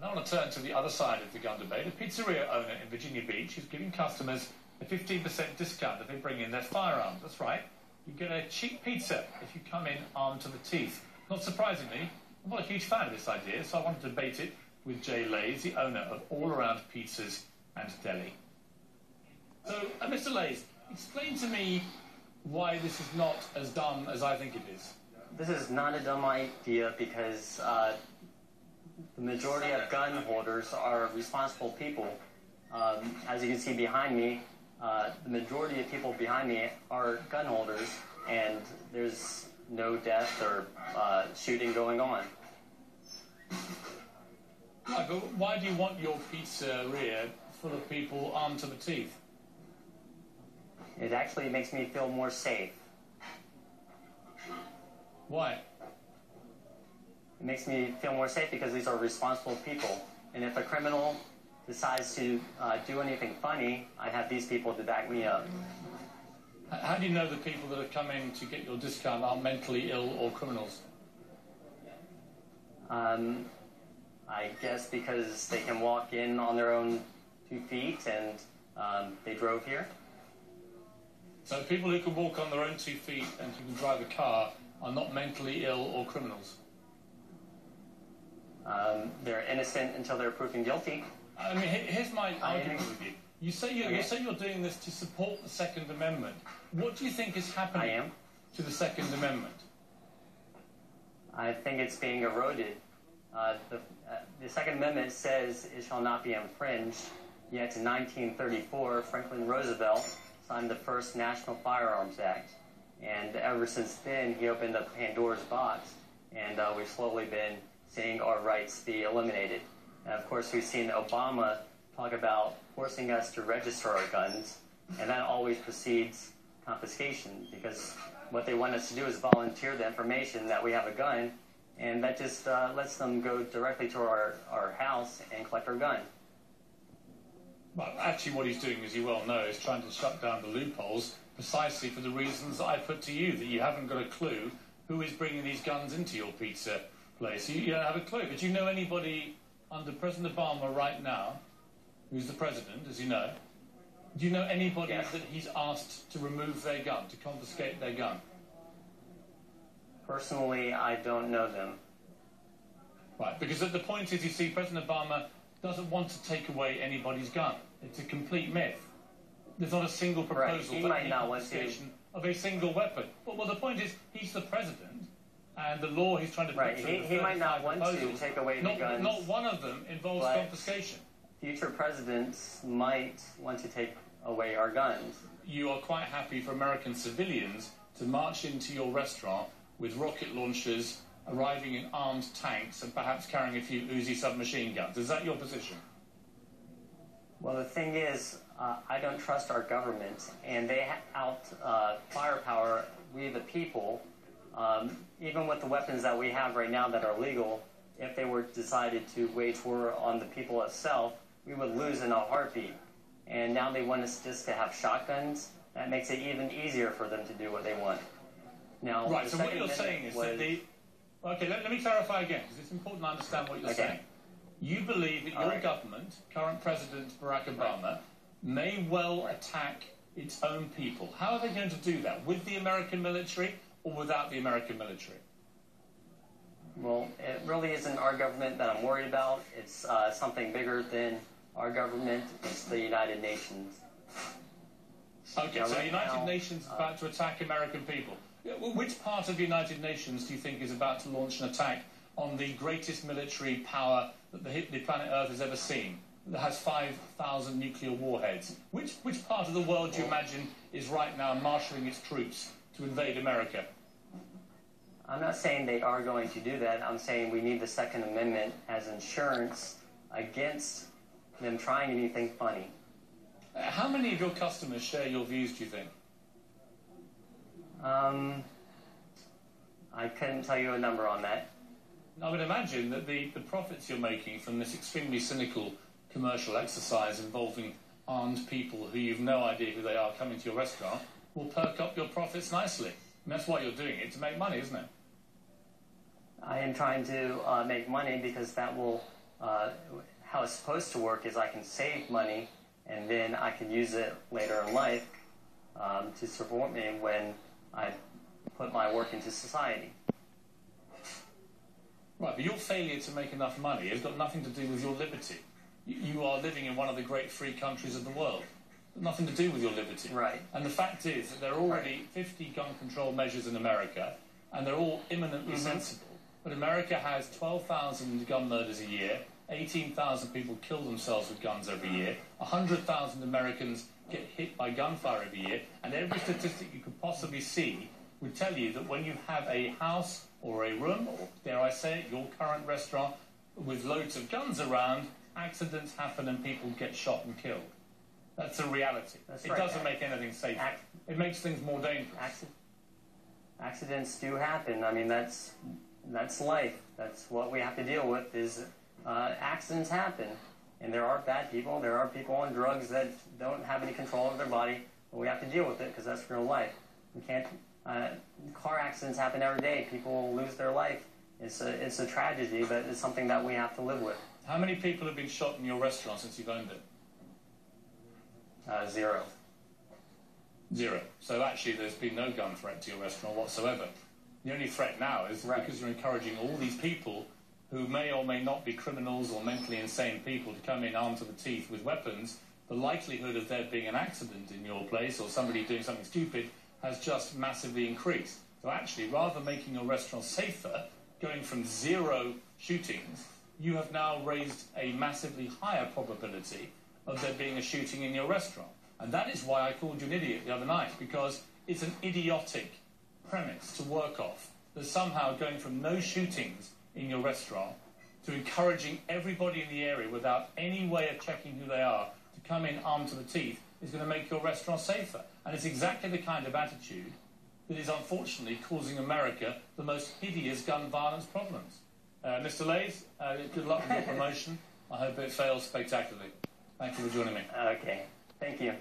I want to turn to the other side of the gun debate. A pizzeria owner in Virginia Beach is giving customers a 15% discount if they bring in their firearms. That's right. You get a cheap pizza if you come in armed to the teeth. Not surprisingly, I'm not a huge fan of this idea, so I want to debate it with Jay Lays, the owner of All Around Pizzas and Deli. So, Mr. Lays, explain to me why this is not as dumb as I think it is. This is not a dumb idea because the majority of gun holders are responsible people. As you can see behind me, the majority of people behind me are gun holders, and there's no death or shooting going on. Right, but why do you want your pizzeria full of people armed to the teeth? It actually makes me feel more safe. Why? It makes me feel more safe because these are responsible people. And if a criminal decides to do anything funny, I have these people to back me up. How do you know the people that have come in to get your discount are mentally ill or criminals? I guess because they can walk in on their own 2 feet and they drove here. So people who can walk on their own 2 feet and who can drive a car are not mentally ill or criminals? They're innocent until they're proven guilty. I mean, here's my argument with you. You say you're doing this to support the Second Amendment. What do you think is happening to the Second Amendment? I think it's being eroded. The Second Amendment says it shall not be infringed, yet in 1934, Franklin Roosevelt signed the first National Firearms Act. And ever since then, he opened up Pandora's box, and we've slowly been seeing our rights be eliminated. And of course, we've seen Obama talk about forcing us to register our guns, and that always precedes confiscation, because what they want us to do is volunteer the information that we have a gun, and that just lets them go directly to our house and collect our gun. Well, actually what he's doing, as you well know, is trying to shut down the loopholes precisely for the reasons I put to you, that you haven't got a clue who is bringing these guns into your pizza place. You don't have a clue. But do you know anybody under President Obama right now, who's the president, as you know, do you know anybody that he's asked to remove their gun, to confiscate their gun? Personally, I don't know them. Right, because the point is, you see, President Obama doesn't want to take away anybody's gun. It's a complete myth. There's not a single proposal for the confiscation of a single weapon. Well, the point is, he's the president, and the law he's trying to put through he might not want to take away the guns. Not one of them involves confiscation. Future presidents might want to take away our guns. You are quite happy for American civilians to march into your restaurant with rocket launchers, arriving in armed tanks, and perhaps carrying a few Uzi submachine guns. Is that your position? Well, the thing is, I don't trust our government, and they out firepower we the people. Even with the weapons that we have right now that are legal, if they were decided to wage war on the people itself, we would lose in a heartbeat. And now they want us just to have shotguns. That makes it even easier for them to do what they want. Now, right, so what you're saying is that the... Okay, let me clarify again, because it's important to understand what you're saying. You believe that your government, current President Barack Obama, may well attack its own people. How are they going to do that? With the American military or without the American military? Well, it really isn't our government that I'm worried about. It's something bigger than our government. It's the United Nations. Okay, so the United Nations is about to attack American people. Which part of the United Nations do you think is about to launch an attack on the greatest military power that the planet Earth has ever seen, that has 5,000 nuclear warheads? Which part of the world do you imagine is right now marshalling its troops to invade America? I'm not saying they are going to do that. I'm saying we need the Second Amendment as insurance against them trying anything funny. How many of your customers share your views, do you think? I couldn't tell you a number on that. I would imagine that the profits you're making from this extremely cynical commercial exercise involving armed people who you've no idea who they are coming to your restaurant will perk up your profits nicely. And that's why you're doing it, to make money, isn't it? I am trying to make money because that will how it's supposed to work is I can save money, and then I can use it later in life to support me when I put my work into society. Right, but your failure to make enough money has got nothing to do with your liberty. You are living in one of the great free countries of the world. Nothing to do with your liberty. Right. And the fact is that there are already 50 gun control measures in America, and they're all imminently sensible. But America has 12,000 gun murders a year, 18,000 people kill themselves with guns every year, 100,000 Americans get hit by gunfire every year, and every statistic you could possibly see would tell you that when you have a house or a room, or dare I say it, your current restaurant, with loads of guns around, accidents happen and people get shot and killed. That's a reality. It doesn't make anything safer. It makes things more dangerous. Accidents do happen. I mean, that's life. That's what we have to deal with is accidents happen. And there are bad people. There are people on drugs that don't have any control of their body. But we have to deal with it because that's real life. We can't... car accidents happen every day. People lose their life. It's a tragedy, but it's something that we have to live with. How many people have been shot in your restaurant since you've owned it? 0. 0. So actually there's been no gun threat to your restaurant whatsoever. The only threat now is because you're encouraging all these people who may or may not be criminals or mentally insane people to come in armed to the teeth with weapons. The likelihood of there being an accident in your place or somebody doing something stupid has just massively increased. So actually, rather than making your restaurant safer, going from 0 shootings, you have now raised a massively higher probability of there being a shooting in your restaurant. And that is why I called you an idiot the other night, because it's an idiotic premise to work off, that somehow going from no shootings in your restaurant to encouraging everybody in the area without any way of checking who they are to come in armed to the teeth is going to make your restaurant safer. And it's exactly the kind of attitude that is unfortunately causing America the most hideous gun violence problems. Mr. Lays, good luck with your promotion. I hope it fails spectacularly. Thank you for joining me. Okay. Thank you.